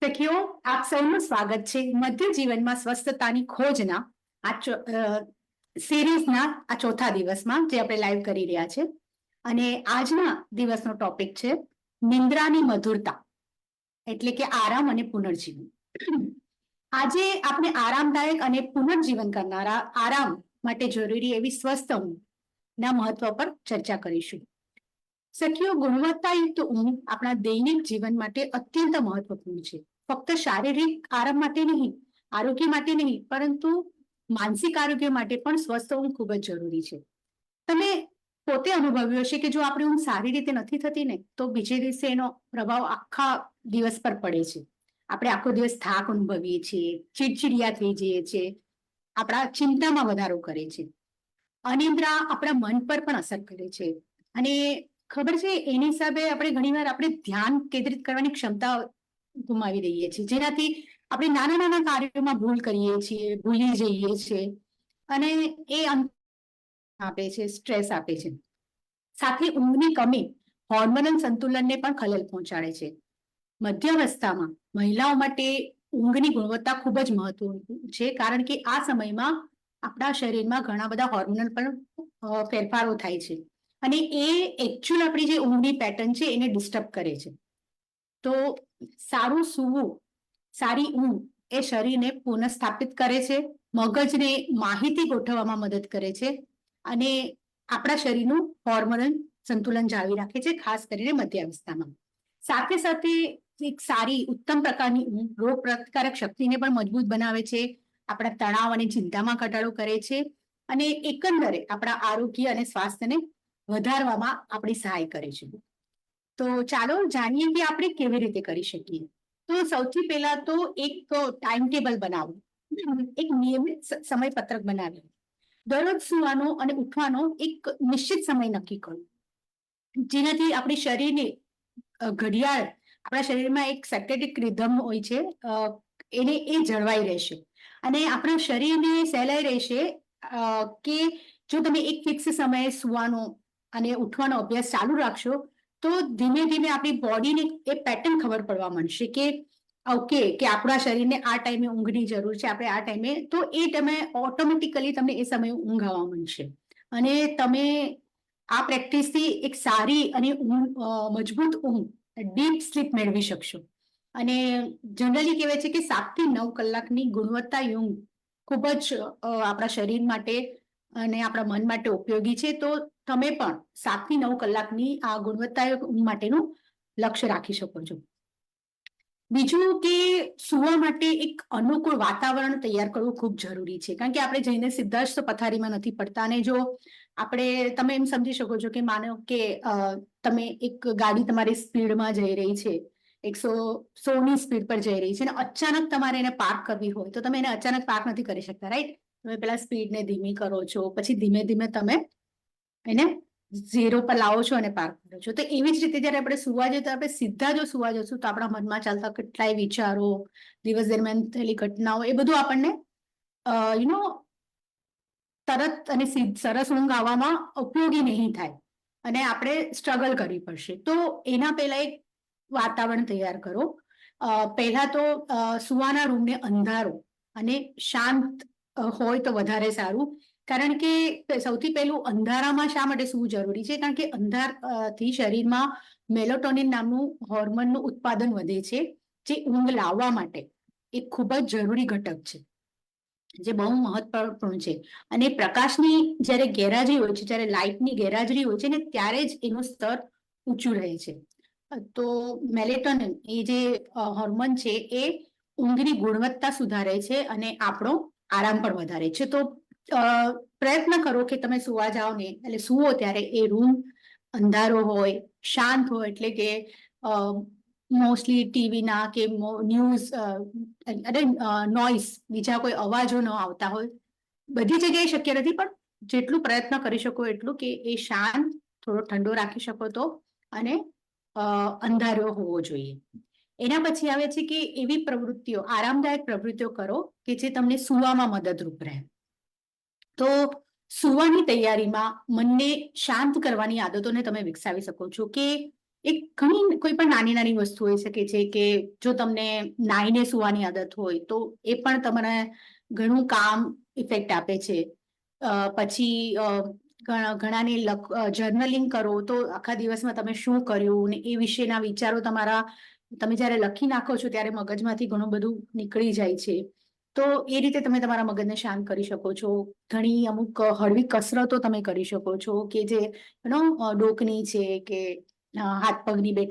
સખીઓ, આપ સૌનું સ્વાગત છે મધ્ય જીવનમાં સ્વસ્થતાની ખોજના સિરીઝના આ ચોથા દિવસમાં જે આપણે લાઈવ કરી રહ્યા છે. અને આજના દિવસનો ટોપિક છે નિંદ્રાની મધુરતા, એટલે કે આરામ અને પુનર્જીવન. આજે આપણે આરામદાયક અને પુનર્જીવન કરનારા આરામ માટે જરૂરી એવી સ્વસ્થ ઊંઘના મહત્વ પર ચર્ચા કરીશું. સખીઓ, ગુણવત્તાયુક્ત ઊંઘ આપણા દૈનિક જીવન માટે અત્યંત મહત્વપૂર્ણ છે. ફક્ત શારીરિક આરામ માટે નહીં, આરોગ્ય માટે નહીં, પરંતુ માનસિક આરોગ્ય માટે પણ સ્વસ્થ ઊંઘ ખૂબ જ જરૂરી છે. તમે પોતે અનુભવ્યું હશે કે જો આપણી ઊંઘ સારી રીતે નથી થતી ને તો બીજે દિવસે એનો પ્રભાવ આખા દિવસ પર પડે છે. આપણે આખો દિવસ થાક અનુભવીએ છીએ, ચીડચીડિયા થઈ જઈએ છીએ, આપણા ચિંતામાં વધારો કરે છે. અનિદ્રા આપણા મન પર પણ અસર કરે છે. અને ખબર છે, એની હિસાબે આપણે ઘણીવાર આપણે ધ્યાન કેન્દ્રિત કરવાની ક્ષમતા ગુમાવી દઈએ છીએ, જેનાથી આપણે નાના નાના કાર્યોમાં ભૂલ કરીએ છીએ, ભૂલી જઈએ છીએ, અને એ આપે છે, સ્ટ્રેસ આપે છે. સાથે ઊંઘની કમી હોર્મોનલ સંતુલનને પણ ખલેલ પહોંચાડે છે. મધ્યાવસ્થામાં મહિલાઓ માટે ઊંઘની ગુણવત્તા ખૂબ જ મહત્વની છે, કારણ કે આ સમયમાં આપણા શરીરમાં ઘણા બધા હોર્મોનલ પણ ફેરફારો થાય છે, અને એ એકચ્યુઅલ આપણી જે ઊંઘની પેટર્ન છે એને ડિસ્ટર્બ કરે છે. તો સારું સૂવું, સારી ઊંઘ એ શરીરને પુનઃસ્થાપિત કરે છે, મગજને માહિતી ગોઠવવામાં મદદ કરે છે, અને આપણા શરીરનું હોર્મોનલ સંતુલન જાળવી રાખે છે, ખાસ કરીને મધ્યાવસ્થામાં. સાથે સાથે એક સારી ઉત્તમ પ્રકારની ઊંઘ રોગ પ્રતિકારક શક્તિને પણ મજબૂત બનાવે છે, આપણા તણાવ અને ચિંતામાં ઘટાડો કરે છે, અને એકંદરે આપણા આરોગ્ય અને સ્વાસ્થ્યને વધારવામાં આપણી સહાય કરે છે. તો ચાલો જાણીએ કે આપણે કેવી રીતે કરી શકીએ. તો સૌથી પહેલા તો એક ટાઈમ ટેબલ બનાવવું, એક નિયમિત સમયપત્રક બનાવ્યું. દરરોજ સુવાનો અને ઉઠવાનો એક નિશ્ચિત સમય નક્કી કરવો, જેનાથી આપણી શરીરની ઘડિયાળ, આપણા શરીરમાં એક સેટેટિક રિધમ હોય છે, એને એ જળવાઈ રહેશે, અને આપણા શરીરને સહેલાઈ રહેશે કે જો તમે એક ફિક્સ સમયે સુવાનો અને ઉઠવાનો અભ્યાસ ચાલુ રાખશો તો ધીમે ધીમે આપણી બોડીને એ પેટર્ન ખબર પડવા માંડશે કે ઓકે, કે આપણા શરીરને આ ટાઈમે ઊંઘની જરૂર છે, આપણે આ ટાઈમે, તો એ તમે ઓટોમેટિકલી તમને એ સમયે ઊંઘ આવવા માંડશે, અને તમે આ પ્રેક્ટિસથી એક સારી અને મજબૂત ઊંઘ, ડીપ સ્લીપ મેળવી શકશો. અને જનરલી કહેવાય છે કે 7 થી 9 કલાકની ગુણવત્તા ઊંઘ ખૂબ જ આપણા શરીર માટે અને આપણા મન માટે ઉપયોગી છે. તો તમે પણ 7 થી 9 કલાકની આ ગુણવત્તા ઊંઘ માટેનું લક્ષ્ય રાખી શકો છો. બીજું કે સુવા માટે એક અનુકૂળ વાતાવરણ તૈયાર કરવું ખૂબ જરૂરી છે, કારણ કે આપણે જઈને સીધા જ તો પથારીમાં નથી પડતા. અને જો તમે એમ સમજી શકો છો કે માનો કે તમે એક ગાડી તમારી સ્પીડમાં જઈ રહી છે, 100ની સ્પીડ પર જઈ રહી છે, અને અચાનક તમારે એને પાર્ક કરવી હોય તો તમે એને અચાનક પાર્ક નથી કરી શકતા, રાઈટ? તમે પેલા સ્પીડને ધીમી કરો છો, પછી ધીમે ધીમે તમે એને 0 પર લાવો છો અને પાર્ક કરો છો. તો એવી જ રીતે જયારે આપણે સુવા જઈએ તો આપણે સીધા જો સુવા જશું તો આપણા મનમાં ચાલતા કેટલાય વિચારો, દિવસ દરમિયાન થયેલી ઘટનાઓ, એ બધું આપણને તરત અને સરસ ઊંઘ આવવામાં ઉપયોગી નહીં થાય, અને આપણે સ્ટ્રગલ કરવી પડશે. તો એના પહેલા એક વાતાવરણ તૈયાર કરો. પહેલા તો સુવાના રૂમને અંધારો અને શાંત હોય તો વધારે સારું, કારણ કે સૌથી પહેલું અંધારામાં શા માટે સૂવું જરૂરી છે? કારણ કે અંધારથી શરીરમાં મેલેટોનિન નામનું હોર્મોનનું ઉત્પાદન વધે છે, જે ઊંઘ લાવવા માટે એક ખૂબ જ જરૂરી ઘટક છે, જે બહુ મહત્વપૂર્ણ છે. અને પ્રકાશની જ્યારે ગેરહાજરી હોય છે, જ્યારે લાઇટની ગેરહાજરી હોય છે ને, ત્યારે જ એનું સ્તર ઊંચું રહે છે. તો મેલેટોનિન એ જે હોર્મોન છે એ ઊંઘની ગુણવત્તા સુધારે છે અને આપણો આરામ પણ વધારે છે. તો પ્રયત્ન કરો કે તમે સુવા જાઓ ને, એટલે સુવો ત્યારે એ રૂમ અંધારો હોય, શાંત હોય, એટલે કે મોસ્ટલી ટીવીના કે ન્યૂઝ અને નોઇઝ, બીજા કોઈ અવાજો ન આવતા હોય. બધી જગ્યાએ શક્ય નથી, પણ જેટલું પ્રયત્ન કરી શકો એટલું કે એ શાંત, થોડો ઠંડો રાખી શકો તો, અને અંધારો હોવો જોઈએ. એના પછી આવે છે કે એવી પ્રવૃત્તિઓ, આરામદાયક પ્રવૃત્તિઓ કરો કે જે તમને સુવામાં મદદરૂપ રહે. તો સુવાની તૈયારીમાં મનને શાંત કરવાની આદતોને તમે વિકસાવી શકો છો, કે એક ઘણી કોઈ પણ નાની નાની વસ્તુ હોઈ શકે છે કે જો તમને નાઈને સુવાની આદત હોય તો એ પણ તમને ઘણું કામ ઇફેક્ટ આપે છે. પછી ઘણાને જર્નલિંગ કરો તો આખા દિવસમાં તમે શું કર્યું ને એ વિશેના વિચારો તમે જ્યારે લખી નાખો છો ત્યારે મગજમાંથી ઘણું બધું નીકળી જાય છે. તો એ રીતે તમે તમારા મગજને શાંત કરી શકો છો. ઘણી અમુક હળવી કસરતો તમે કરી શકો છો કે જે ડોકની છે કે હાથ પગની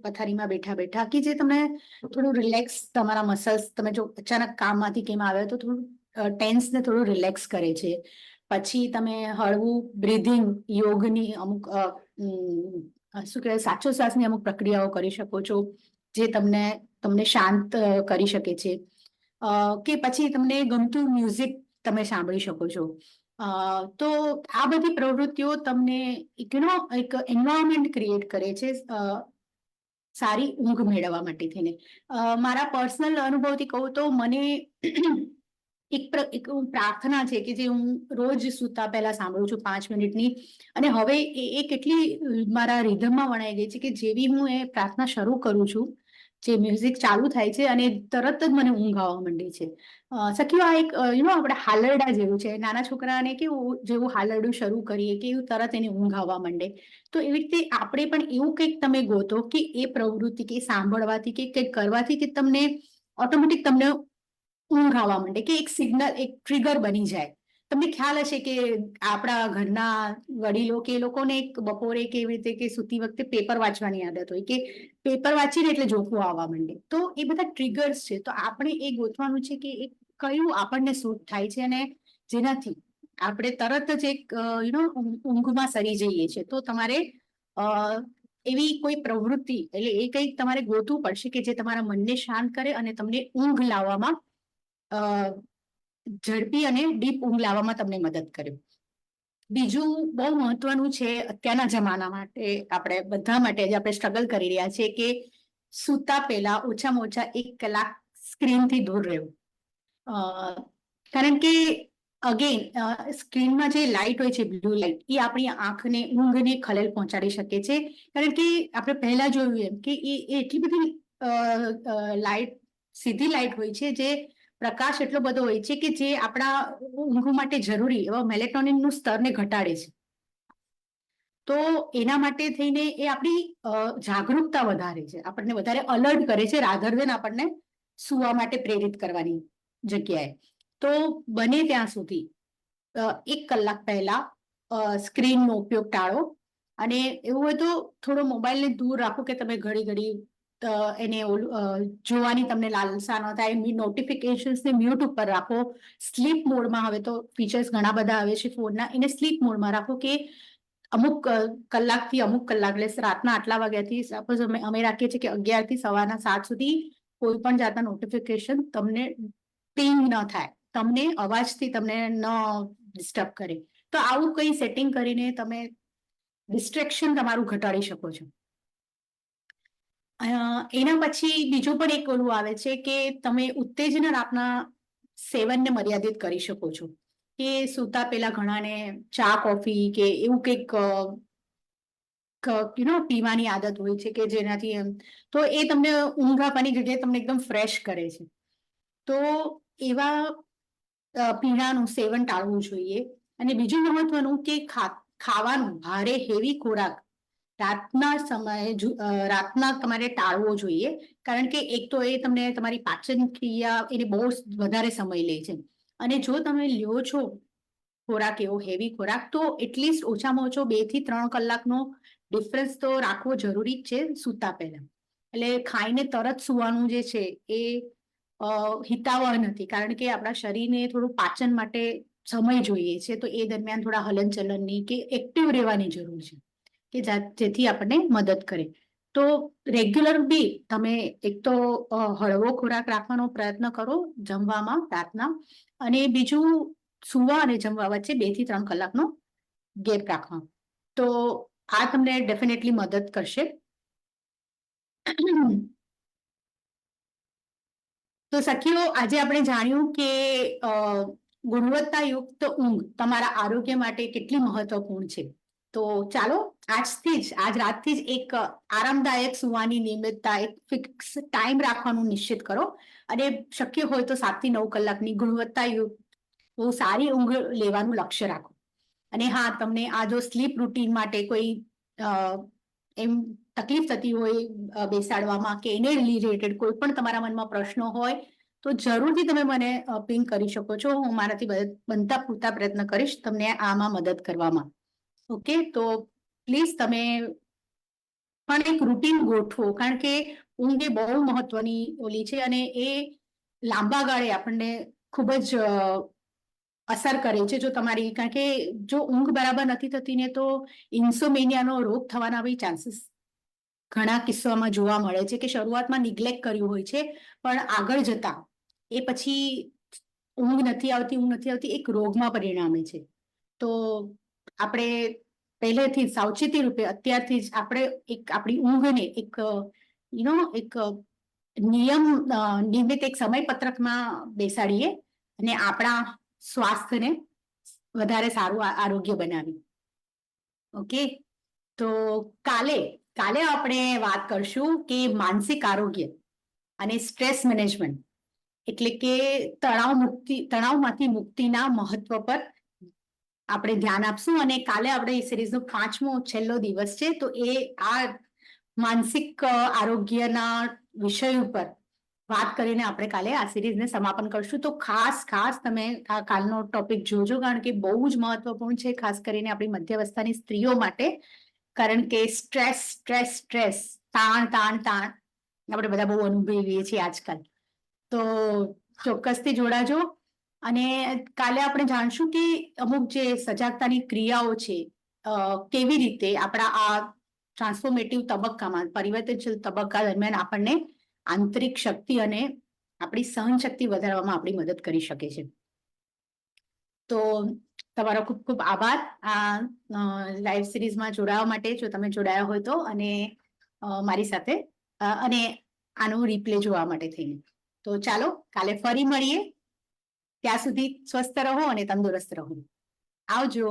પથારીમાં બેઠા બેઠા કે જે તમને થોડું રિલેક્સ તમારા મસલ્સ તમે જો અચાનક કામમાંથી કેમ આવ્યા તો થોડું ટેન્સને થોડું રિલેક્સ કરે છે. પછી તમે હળવું બ્રીધિંગ યોગની અમુક શું કહેવાય સાચો શ્વાસની અમુક પ્રક્રિયાઓ કરી શકો છો જે તમને શાંત કરી શકે છે. કે પછી તમને ગમતું મ્યુઝિક તમે સાંભળી શકો છો. તો આ બધી પ્રવૃત્તિઓ તમને એક એન્વાયરમેન્ટ ક્રિએટ કરે છે સારી ઊંઘ મેળવવા માટે થઈને. મારા પર્સનલ અનુભવથી કહું તો મને એક પ્રાર્થના છે કે જે હું રોજ સૂતા પહેલા સાંભળું છું 5 મિનિટની, અને હવે એ કેટલી મારા રિધમમાં વણાઈ ગઈ છે કે જેવી હું એ પ્રાર્થના શરૂ કરું છું, જે મ્યુઝિક ચાલુ થાય છે અને તરત જ મને ઊંઘ આવવા માંડે છે. સખીઓ આ એક આપણે હાલરડા જેવું છે. નાના છોકરાને કેવું જેવું હાલરડું શરૂ કરીએ કે એવું તરત એને ઊંઘ આવવા માંડે. તો એવી રીતે આપણે પણ એવું કંઈક તમે ગોતો કે એ પ્રવૃત્તિ કે સાંભળવાથી કે કંઈક કરવાથી કે તમને ઓટોમેટિક તમને ઊંઘ આવવા માંડે કે એક સિગ્નલ એક ટ્રિગર બની જાય. તમને ખ્યાલ હશે કે આપણા ઘરના વડીલો કે એ લોકોને એક બપોરે કે એવી રીતે કે સૂતી વખતે પેપર વાંચવાની આદત હોય કે પેપર વાંચીને એટલે ઝોકું આવવા માંડે. તો એ બધા ટ્રિગર્સ છે. તો આપણે એ ગોતવાનું છે કે કયું આપણને સૂટ થાય છે અને જેનાથી આપણે તરત જ એક ઊંઘમાં સરી જઈએ છીએ. તો તમારે એવી કોઈ પ્રવૃત્તિ એટલે એ કંઈક તમારે ગોતવું પડશે કે જે તમારા મનને શાંત કરે અને તમને ઊંઘ લાવવામાં ઝડપી અને ડીપ ઊંઘ લાવવામાં તમને મદદ કરે. બીજું બહુ મહત્વનું છે અત્યારના જમાના માટે, આપણે બધા માટે જે આપણે સ્ટ્રગલ કરી રહ્યા છીએ કે સૂતા પહેલા ઓછામાં ઓછા 1 કલાક સ્ક્રીનથી દૂર રહેવું. કારણ કે અગેન સ્ક્રીનમાં જે લાઇટ હોય છે બ્લુ લાઇટ, એ આપણી આંખને ઊંઘને ખલેલ પહોંચાડી શકે છે. કારણ કે આપણે પહેલા જોયું એમ કે એ એટલી બધી લાઇટ સીધી લાઇટ હોય છે, જે પ્રકાશ એટલો બધો હોય છે કે જે આપણા ઊંઘ માટે જરૂરી એવા મેલેટોનિનનું સ્તરને ઘટાડે છે. તો એના માટે થઈને એ આપણી જાગૃતતા વધારે છે, આપણને વધારે અલર્ટ કરે છે રાધર દેન આપણને સુવા માટે પ્રેરિત કરવાની જગ્યાએ. તો બને ત્યાં સુધી 1 કલાક પહેલા સ્ક્રીનનો ઉપયોગ ટાળો, અને એવું હોય તો થોડો મોબાઈલને દૂર રાખો કે તમે ઘડી ઘડી એને જોવાની તમને લાલસા ન થાય. નોટિફિકેશન્સને મ્યુટ ઉપર રાખો. સ્લીપ મોડમાં હવે તો ફીચર્સ ઘણા બધા આવે છે ફોનના, એને સ્લીપ મોડમાં રાખો કે અમુક કલાકથી અમુક કલાક એટલે રાતના આટલા વાગ્યાથી સપોઝ અમે રાખીએ છીએ કે 11 થી સવારના 7 સુધી કોઈ પણ જાતના નોટિફિકેશન તમને પિંગ ન થાય, તમને અવાજથી તમને ન ડિસ્ટર્બ કરે. તો આવું કંઈ સેટિંગ કરીને તમે ડિસ્ટ્રેક્શન તમારું ઘટાડી શકો છો. એના પછી બીજું પણ એક ઓલું આવે છે કે તમે ઉત્તેજના આપના સેવનને મર્યાદિત કરી શકો છો. કે સૂતા પહેલા ઘણાને ચા કોફી કે એવું કંઈક પીવાની આદત હોય છે કે જેનાથી તો એ તમને ઊંઘ આપવાની જગ્યાએ તમને એકદમ ફ્રેશ કરે છે. તો એવા પીણાનું સેવન ટાળવું જોઈએ. અને બીજું મહત્વનું કે ખાવાનું ભારે હેવી ખોરાક રાતના તમારે ટાળવો જોઈએ. કારણ કે એક તો એ તમને તમારી પાચન ક્રિયા એને બહુ વધારે સમય લે છે. અને જો તમે લ્યો છો ખોરાક એવો હેવી ખોરાક, તો એટલીસ્ટ ઓછામાં ઓછો 2 થી 3 કલાકનો ડિફરન્સ તો રાખવો જરૂરી જ છે સૂતા પહેલા. એટલે ખાઈને તરત સુવાનું જે છે એ હિતાવહ નથી, કારણ કે આપણા શરીરને થોડું પાચન માટે સમય જોઈએ છે. તો એ દરમિયાન થોડા હલનચલનની કે એક્ટિવ રહેવાની જરૂર છે કે જેથી આપણને મદદ કરે. તો રેગ્યુલર બી તમે એક તો હળવો ખોરાક રાખવાનો પ્રયત્ન કરો જમવામાં રાતના, અને બીજું સુવા અને જમવા વચ્ચે 2 થી 3 કલાકનો ગેપ રાખવાનો. તો આ તમને ડેફિનેટલી મદદ કરશે. તો સખીઓ, આજે આપણે જાણ્યું કે ગુણવત્તાયુક્ત ઊંઘ તમારા આરોગ્ય માટે કેટલી મહત્વપૂર્ણ છે. તો ચાલો આજ રાતથી જ એક આરામદાયક સુવાની નિયમિતતા, એક ફિક્સ ટાઈમ રાખવાનું નિશ્ચિત કરો અને શક્ય હોય તો 7 થી 9 કલાકની ગુણવત્તાયુક્ત બહુ સારી ઊંઘ લેવાનું લક્ષ્ય રાખો. અને હા, તમને આ જો સ્લીપ રૂટીન માટે કોઈ એમ તકલીફ થતી હોય બેસાડવામાં કે એને રિલેટેડ કોઈ પણ તમારા મનમાં પ્રશ્નો હોય તો જરૂરથી તમે મને પિંગ કરી શકો છો. હું મારાથી બનતા પૂરતા પ્રયત્ન કરીશ તમને આમાં મદદ કરવામાં. ઓકે, તો પ્લીઝ તમે પણ એક રૂટીન ગોઠવો, કારણ કે ઊંઘ એ બહુ મહત્વની ઓલી છે અને એ લાંબા ગાળે આપણને ખૂબ જ અસર કરે છે જો તમારી, કારણ કે જો ઊંઘ બરાબર નથી થતી ને તો ઇન્સોમેનિયાનો રોગ થવાના બી ચાન્સીસ ઘણા કિસ્સામાં જોવા મળે છે કે શરૂઆતમાં નિગ્લેક્ટ કર્યું હોય છે પણ આગળ જતા એ પછી ઊંઘ નથી આવતી એક રોગમાં પરિણામે છે. તો આપણે પહેલેથી સાવચેતી રૂપે અત્યારથી જ આપણે આપણી ઊંઘને એક એક નિયમિત એક સમયપત્રકમાં બેસાડીએ અને આપણા સ્વાસ્થ્યને વધારે સારું આરોગ્ય બનાવી. ઓકે, તો કાલે આપણે વાત કરશું કે માનસિક આરોગ્ય અને સ્ટ્રેસ મેનેજમેન્ટ, એટલે કે તણાવમાંથી મુક્તિના મહત્વ પર આપણે ધ્યાન આપશું. અને કાલે આપણે એ સિરીઝનો 5મો છેલ્લો દિવસ છે, તો એ આ માનસિક આરોગ્યના વિષય ઉપર વાત કરીને આપણે કાલે આ સિરીઝને સમાપન કરશું. તો ખાસ તમે આ કાલનો ટોપિક જોજો, કારણ કે બહુ જ મહત્વપૂર્ણ છે, ખાસ કરીને આપણી મધ્યવસ્થાની સ્ત્રીઓ માટે. કારણ કે સ્ટ્રેસ તાણ આપણે બધા બહુ અનુભવીએ છીએ આજકાલ. તો ચોક્કસથી જોડાજો. અને કાલે આપણે જાણશું કે અમુક જે સજાગતાની ક્રિયાઓ છે, કેવી રીતે આપણા આ ટ્રાન્સફોર્મેટિવ તબક્કામાં, પરિવર્તનશીલ તબક્કા દરમિયાન આપણને આંતરિક શક્તિ અને આપણી સહનશક્તિ વધારવામાં આપણી મદદ કરી શકે છે. તો તમારો ખૂબ ખૂબ આભાર આ લાઈવ સિરીઝમાં જોડાવા માટે, જો તમે જોડાયા હોય તો, અને મારી સાથે અને આનું રિપ્લે જોવા માટે થઈને. તો ચાલો કાલે ફરી મળીએ. ત્યાં સુધી સ્વસ્થ રહો અને તંદુરસ્ત રહો. આવજો.